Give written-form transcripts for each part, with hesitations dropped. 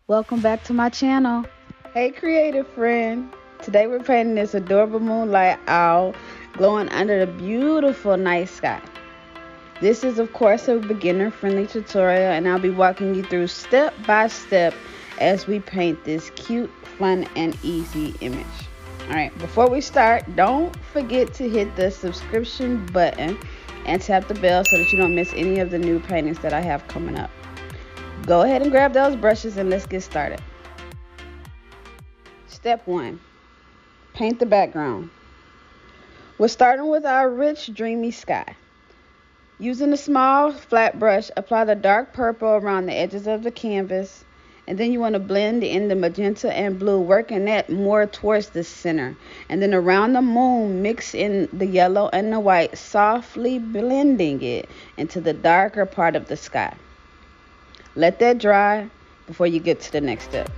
Welcome back to my channel. Hey creative friend. Today we're painting this adorable moonlight owl glowing under the beautiful night sky. This is of course a beginner friendly tutorial and I'll be walking you through step by step as we paint this cute, fun, and easy image. Alright, before we start, don't forget to hit the subscription button and tap the bell so that you don't miss any of the new paintings that I have coming up. Go ahead and grab those brushes and let's get started. Step 1. Paint the background. We're starting with our rich, dreamy sky. Using a small flat brush, apply the dark purple around the edges of the canvas, and then you want to blend in the magenta and blue, working that more towards the center. And then around the moon, mix in the yellow and the white, softly blending it into the darker part of the sky. Let that dry before you get to the next step.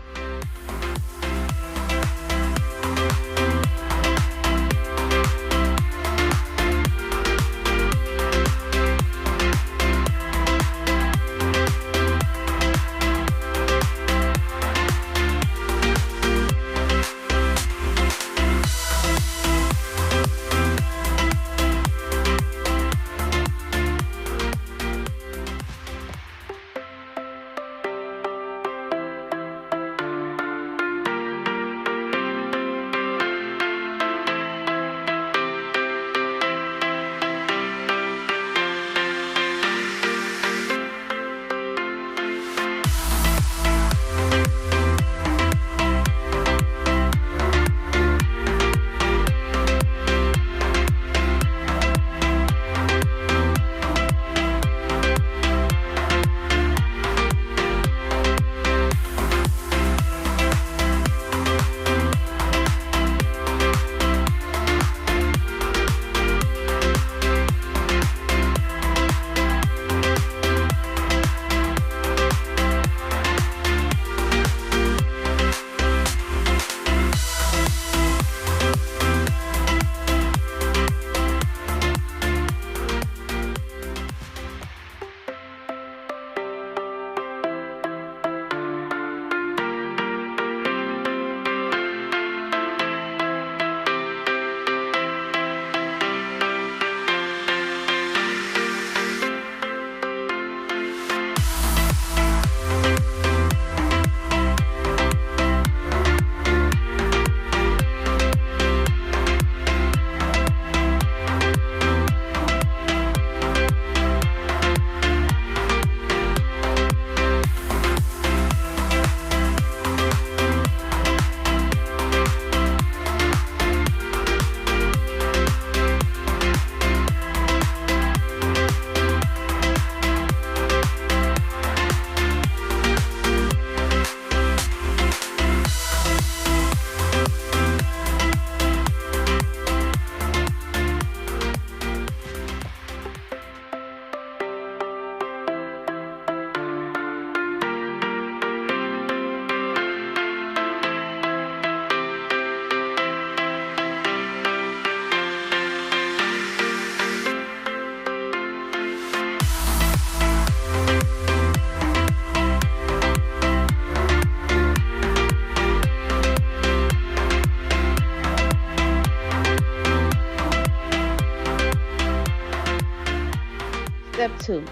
Step 2.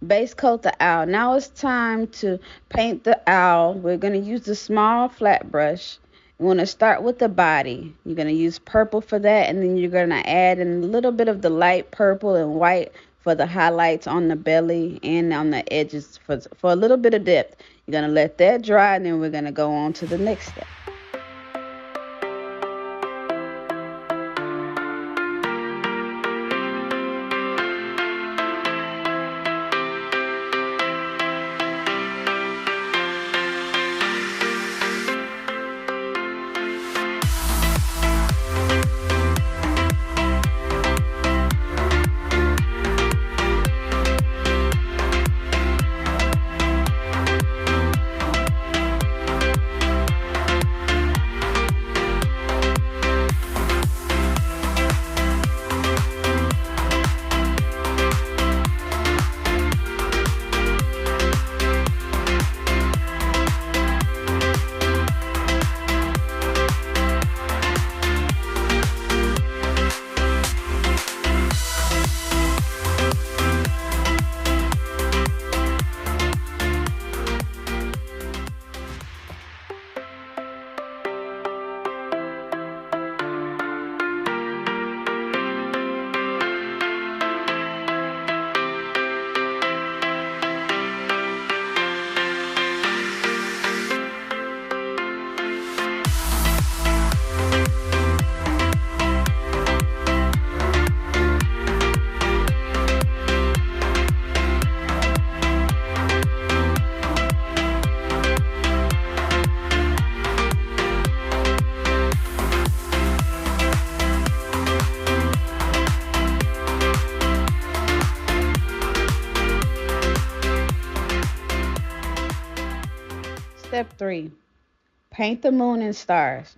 Base coat the owl. Now it's time to paint the owl. We're going to use the small flat brush. You want to start with the body. You're going to use purple for that, and then you're going to add in a little bit of the light purple and white for the highlights on the belly and on the edges for a little bit of depth. You're going to let that dry, and then we're going to go on to the next step. Step 3. Paint the moon and stars.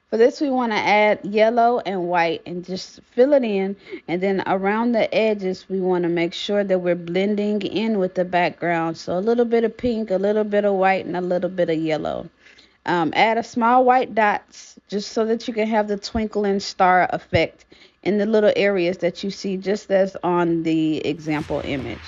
For this, we want to add yellow and white and just fill it in. And then around the edges, we want to make sure that we're blending in with the background. So a little bit of pink, a little bit of white, and a little bit of yellow. Add a small white dots just so that you can have the twinkling star effect in the little areas that you see, just as on the example image.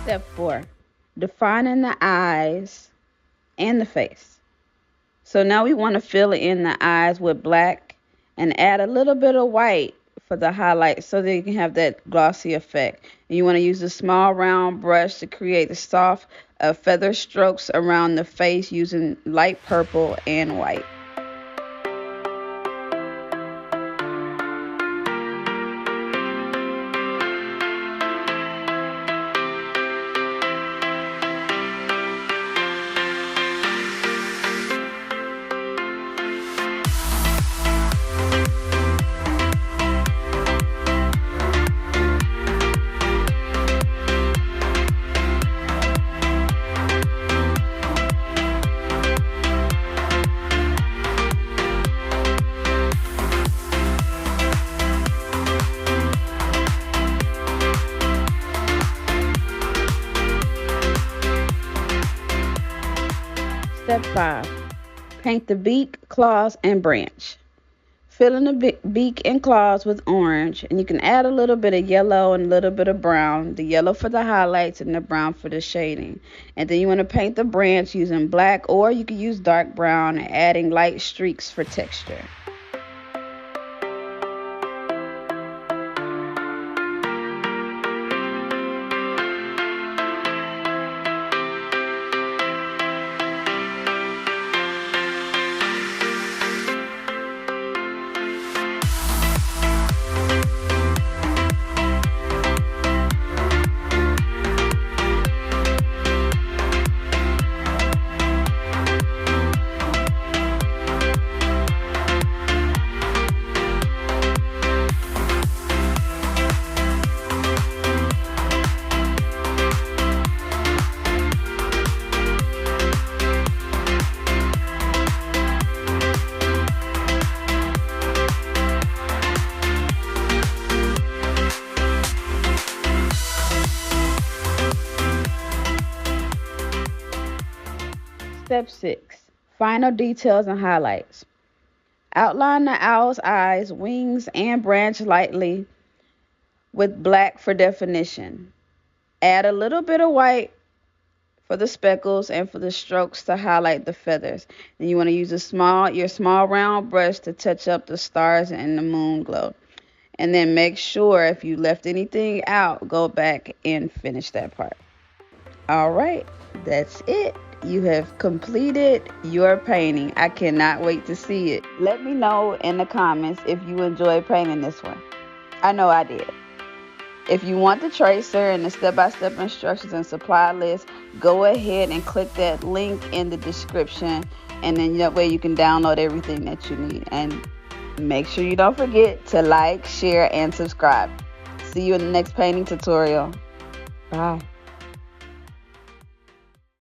Step 4, defining the eyes and the face. So now we want to fill in the eyes with black and add a little bit of white for the highlight so that you can have that glossy effect. And you want to use a small round brush to create the soft feather strokes around the face using light purple and white. Step 5. Paint the beak, claws, and branch. Fill in the beak and claws with orange, and you can add a little bit of yellow and a little bit of brown. The yellow for the highlights and the brown for the shading. And then you want to paint the branch using black, or you can use dark brown and adding light streaks for texture. Step 6. Final details and highlights. Outline the owl's eyes, wings, and branch lightly with black for definition. Add a little bit of white for the speckles and for the strokes to highlight the feathers. And you want to use your small round brush to touch up the stars and the moon glow. And then make sure if you left anything out, go back and finish that part. All right, that's it. You have completed your painting. I cannot wait to see it. Let me know in the comments if you enjoyed painting this one. I know I did. If you want the tracer and the step-by-step instructions and supply list, go ahead and click that link in the description, and then that way you can download everything that you need. And make sure you don't forget to like, share, and subscribe. See you in the next painting tutorial. Bye.